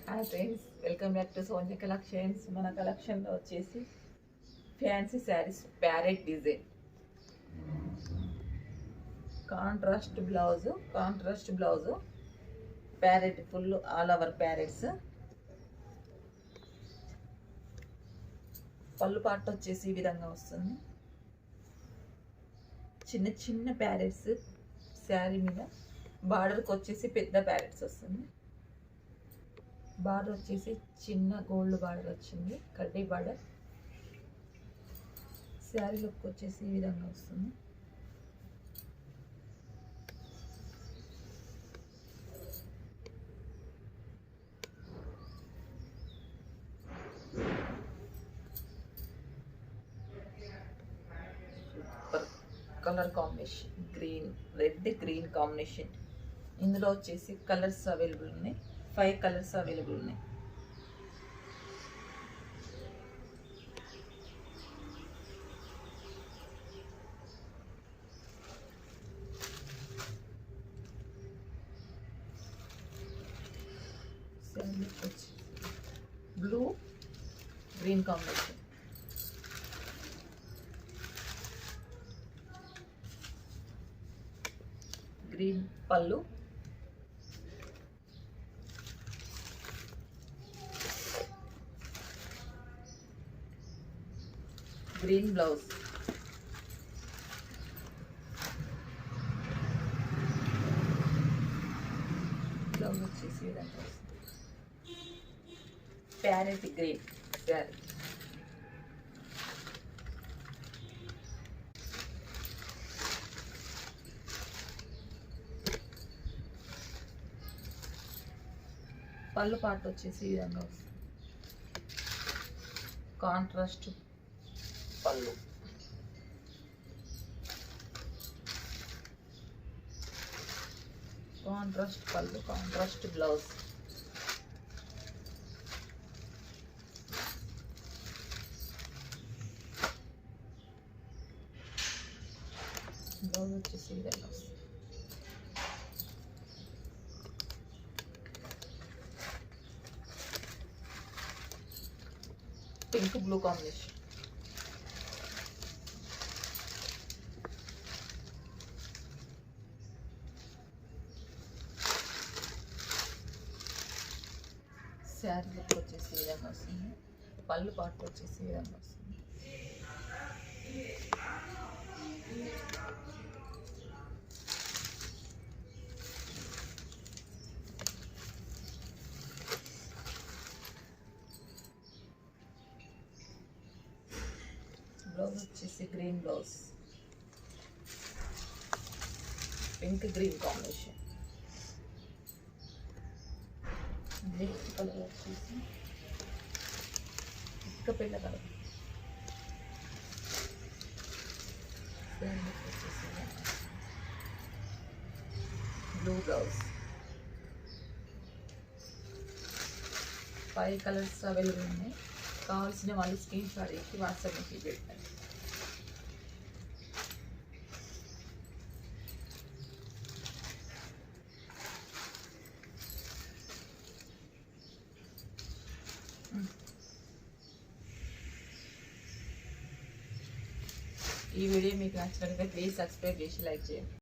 Hi friends, welcome back to Sonia collections. మన కలెక్షన్లో వచ్చేసి fancy saris, parrot design, contrast blouse, parrot full all over parrots. పళ్ళు పాట వచ్చేసి ఈ విధంగా వస్తుంది. చిన్న చిన్న ప్యారెట్స్ శారీ మీద, బార్డర్కి వచ్చేసి పెద్ద ప్యారెట్స్ వస్తుంది. బార్డర్ వచ్చేసి చిన్న గోల్డ్ బార్డర్ వచ్చింది, కడ్డీ బార్డర్. శారీ లుక్ వచ్చేసి ఈ విధంగా వస్తుంది. Super colour combination, red green combination. ఇందులో వచ్చేసి కలర్స్ అవైలబుల్ ఉన్నాయి. 5 కలర్స్ అవైలబుల్ ఉన్నాయి. బ్లూ గ్రీన్ కాంబినేషన్, గ్రీన్ పళ్ళు, గ్రీన్ బ్లౌజ్, బ్లౌజ్ వచ్చేసి విధంగా వస్తుంది. ప్యారెట్ గ్రీన్ శారీ, పళ్ళు పాట వచ్చేసి ఈ విధంగా వస్తుంది. కాంట్రాస్ట్ పళ్ళు, కాంట్రాస్ట్ బ్లౌజ్, బ్లౌజ్ వచ్చేసి ఈ విధంగా వస్తుంది. Pink blue combination, sari look వచ్చేసి ఈ విధంగా వస్తుంది. పళ్ళు పాటు వచ్చేసి ఈ విధంగా వస్తుంది. బ్లౌజ్ వచ్చేసి green blouse, pink green combination. Next colour వచ్చేసి ఇక్క పిల్ల colour, blue blouse. 5 colours available ఉన్నాయి. కావాల్సిన వాళ్ళు స్క్రీన్ షాట్ చేసి వాట్సాప్ మెసేజ్ పెట్టండి. ఈ వీడియో మీకు నచ్చినట్లయితే ప్లీజ్ సబ్స్క్రైబ్ చేసి లైక్ చేయండి.